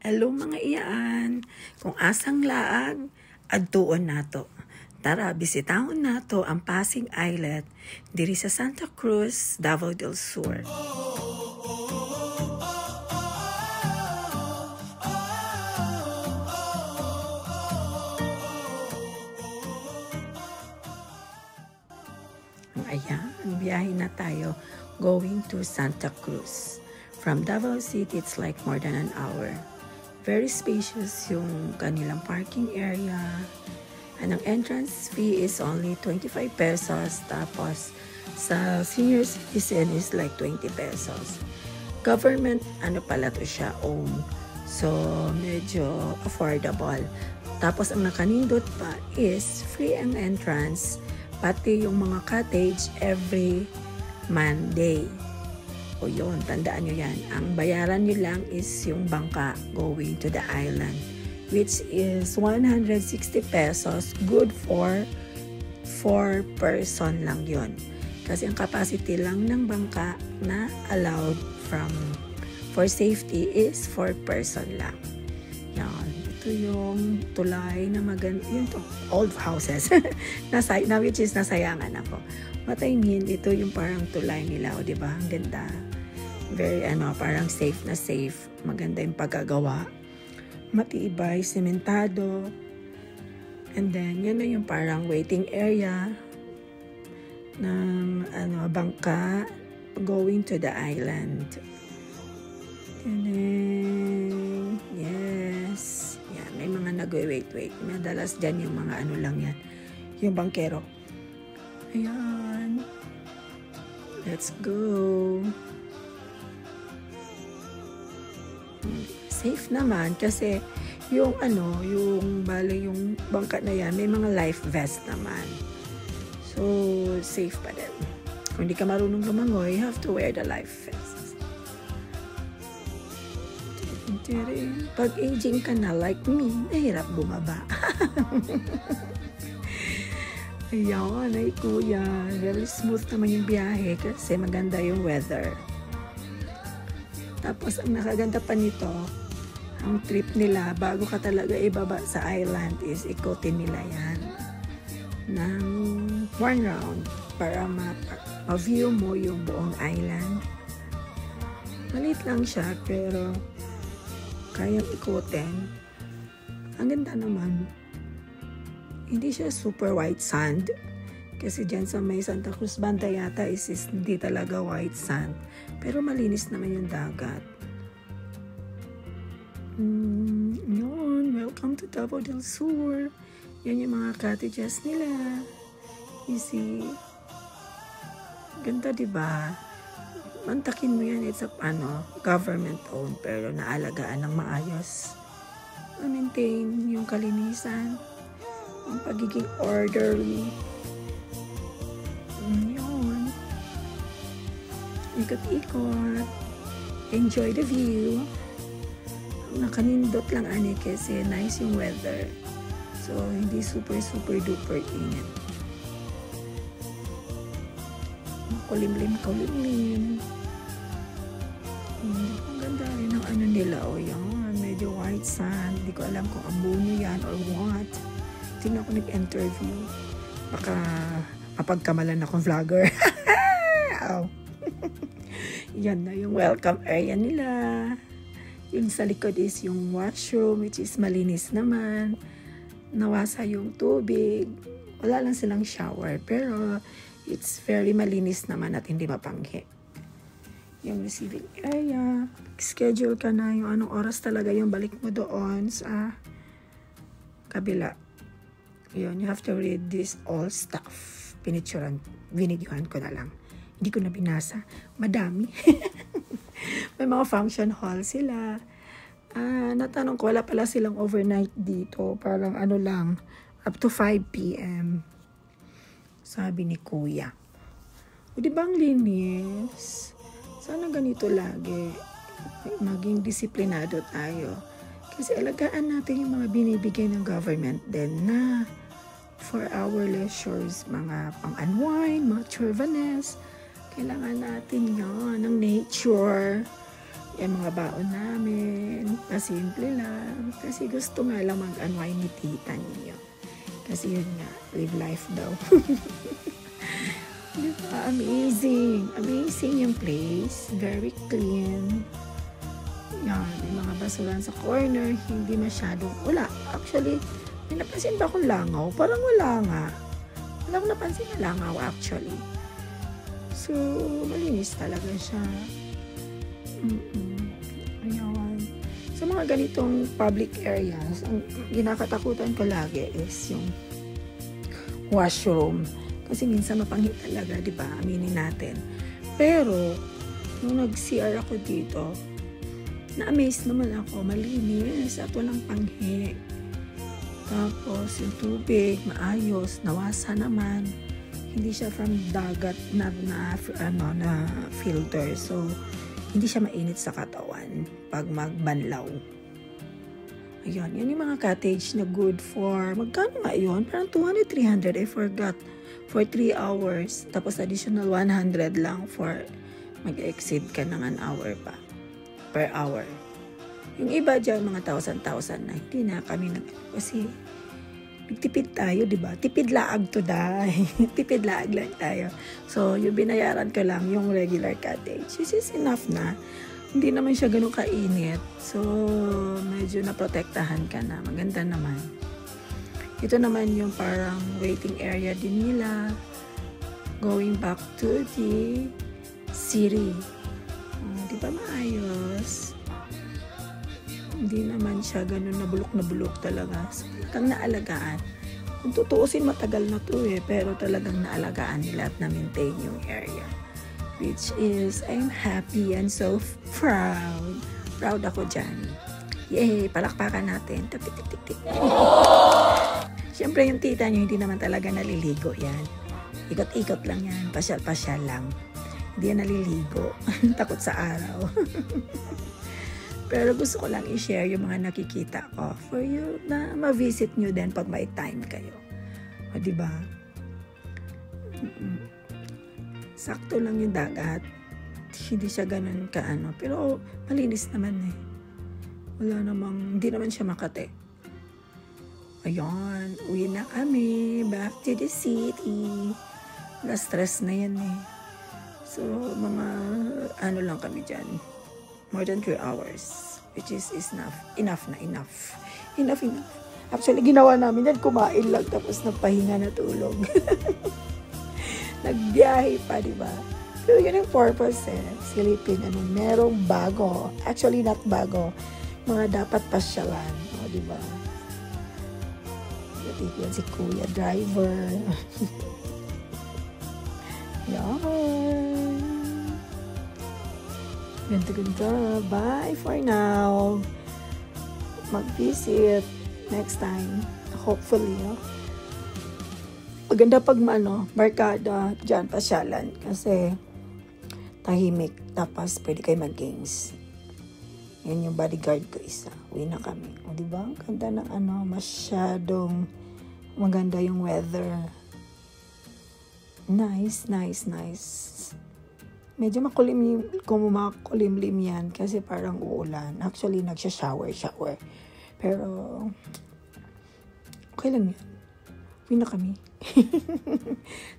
Hello mga iyaan, kung asang laag, adtuon nato. Tara, bisitahon nato ang Pasig Islet diri sa Santa Cruz, Davao del Sur. Ayan, biyahe na tayo going to Santa Cruz. From Davao City, it's like more than an hour. Very spacious yung kanilang parking area. And ang entrance fee is only 25 pesos. Tapos sa senior citizen is like 20 pesos. Government, pala to siya, own. So, medyo affordable. Tapos ang nakanindot pa is free ang entrance. Pati yung mga cottage every Monday. O yun, tandaan nyo yan. Ang bayaran nyo lang is yung bangka going to the island, which is 160 pesos. Good for 4 person lang yun. Kasi ang capacity lang ng bangka na allowed for safety is 4 person lang. Yan. Ito yung tulay na maganda. Yun to, old houses. na which is nasayangan ako. What I mean, ito yung parang tulay nila. O diba? Ang ganda. Very parang safe na safe. Maganda yung pagkagawa. Matibay, sementado. And then, yun na yung parang waiting area ng bangka going to the island. And then, yes. Yan, may mga nag-wait. Madalas dyan yung mga lang yan. Yung bangkero. Ayan. Let's go. Safe naman kasi yung yung bangka na yan, may mga life vest naman. So, safe pa din. Kung hindi ka marunong lumangoy, you have to wear the life vest. Pag aging ka na like me, nahirap bumaba. Ayan, ay kuya. Very smooth naman yung biyahe kasi maganda yung weather. Tapos, ang nakaganda pa nito, ang trip nila, bago ka talaga ibaba sa island is ikotin nila yan ng 1 round para ma-view mo yung buong island. Maliit lang siya, pero kayang ikotin. Ang ganda naman. Hindi siya super white sand. Kasi dyan sa may Santa Cruz Banda yata is hindi talaga white sand. Pero malinis naman yung dagat. Yun, welcome to Davao del Sur. Yan yung mga cottages nila. You see? Ganda, diba? Mantakin mo yan. It's a government owned pero naalagaan ng maayos. Ma-maintain yung kalinisan. Ang pagiging orderly. Yun. Ikot-ikot. Enjoy the view. Nakanindot lang kasi nice yung weather. So, hindi super duper init. Kulimlim. Ang ganda rin ng nila. O yan, medyo white sand. Hindi ko alam kung ammonia yan or what. Tingnan ko nag-interview. Baka mapagkamalan akong vlogger. Oh. Yan na yung welcome area nila. Yung sa likod is yung washroom, which is malinis naman. Nawasa yung tubig. Wala lang silang shower. Pero it's very malinis naman at hindi mapanghi. Yung receiving area. Schedule ka na yung anong oras talaga yung balik mo doon sa kabila. Yun, you have to read this all stuff. Binidyohan ko na lang. Hindi ko na binasa. Madami. May mga function hall sila. Natanong ko, wala pala silang overnight dito. Parang lang, up to 5 p.m. Sabi ni kuya. O diba ang linis? Sana ganito lagi. Maging disiplinado tayo. Kasi alagaan natin yung mga binibigay ng government din na for our leisures, mga pang-unwind, mga churvanes. Kailangan natin yan, ng nature. Yung mga baon namin, pasimple lang. Kasi gusto nga lang mag-unwind ni tita niyo. Kasi yun nga, live life daw. Diba? Amazing. Amazing yung place. Very clean. Yan, yung mga basuran sa corner, hindi masyadong, wala. Actually, may napansin ba akong langaw? Parang wala nga. Wala akong napansin na langaw actually. So, malinis talaga siya. Ayan. Sa mga ganitong public areas, ang ginakatakutan ko lagi is yung washroom. Kasi minsan mapanghit talaga, di ba? Aminin natin. Pero, nung nag-CR ako dito, na-amaze naman ako. Malinis at walang panghi. Tapos, yung tubig, maayos, nawasa naman. Hindi siya from dagat na filter. So, hindi siya mainit sa katawan pag magbanlaw. Ayun, yan yung mga cottage na good for, magkano nga yun? Parang 200, 300, I forgot. For 3 hours. Tapos additional 100 lang for mag-exceed ka ng an hour pa. Per hour. Yung iba dyan, mga 1,000 na. Hindi na kami kasi nagtipid tayo, di ba? Tipid laag to die. Tipid laag lang tayo. So, yung binayaran ko lang, yung regular cottage. This is enough na. Hindi naman siya ganun kainit. So, medyo naprotektahan ka na. Maganda naman. Ito naman yung parang waiting area din nila. Going back to the city. Di ba maayos? Hindi naman siya ganun na bulok talaga. So, kang naalagaan. Kung tutuusin, matagal na to pero talagang naalagaan nila at na-maintain yung area. Which is, I'm happy and so proud. Proud ako dyan. Yay! Palakpakan natin. Tik-tik-tik-tik. Siyempre yung tita nyo, hindi naman talaga naliligo yan. Ikot-ikot lang yan. Pasyal-pasyal lang. Hindi yan naliligo. Takot sa araw. Pero gusto ko lang i-share yung mga nakikita ko for you na ma-visit nyo din pag may time kayo. O, diba? Sakto lang yung dagat. Hindi siya ganun kaano. Pero malinis naman eh. Wala namang, hindi naman siya Makati. Ayun, uwi na kami. Back to the city. Wala stress na yan eh. So, mga ano lang kami dyan. More than 3 hours, which is enough. Enough. Actually, ginawa namin yan, kumain lang, tapos nagpahinga na tulog. Nagbiyahe pa, di ba? Pero yun ang purpose silipin, merong bago. Actually, not bago. Mga dapat pasyalan, di ba? Yan si Kuya Driver. Yan. Ganda. Bye for now. Mag-visit next time. Hopefully, maganda pag barkada dyan, pasyalan. Kasi tahimik. Tapos pwede kayo mag-games. Yan yung bodyguard ko isa. Uwi na kami. O, diba? Ang ganda ng masyadong maganda yung weather. Nice. Medyo makulimlim yan kasi parang uulan. Actually, nagsha-shower. Pero, okay lang yan. Uwi na kami.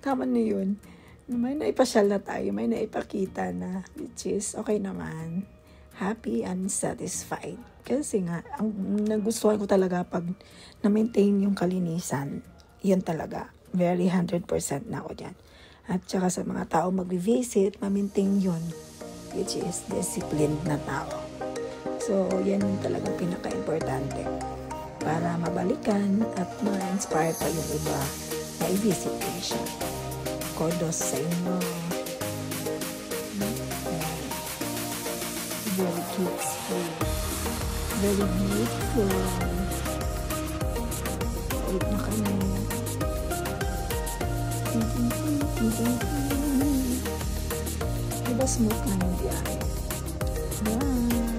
Tama na yun. May naipasyal na tayo. May naipakita na. Which is, okay naman. Happy and satisfied. Kasi nga, ang nagustuhan ko talaga pag na-maintain yung kalinisan. Yan talaga. Very 100% na ako dyan. At saka sa mga tao mag-visit, ma-maintain yun. Which is disciplined na tao. So, yan yung talagang pinaka-importante. Para mabalikan at ma-inspire pa yung iba na i-visit din siya. Kudos sa inyo. Very cute. Very beautiful. Ulit na kami. Diba smooth na yung biyahe? Bye!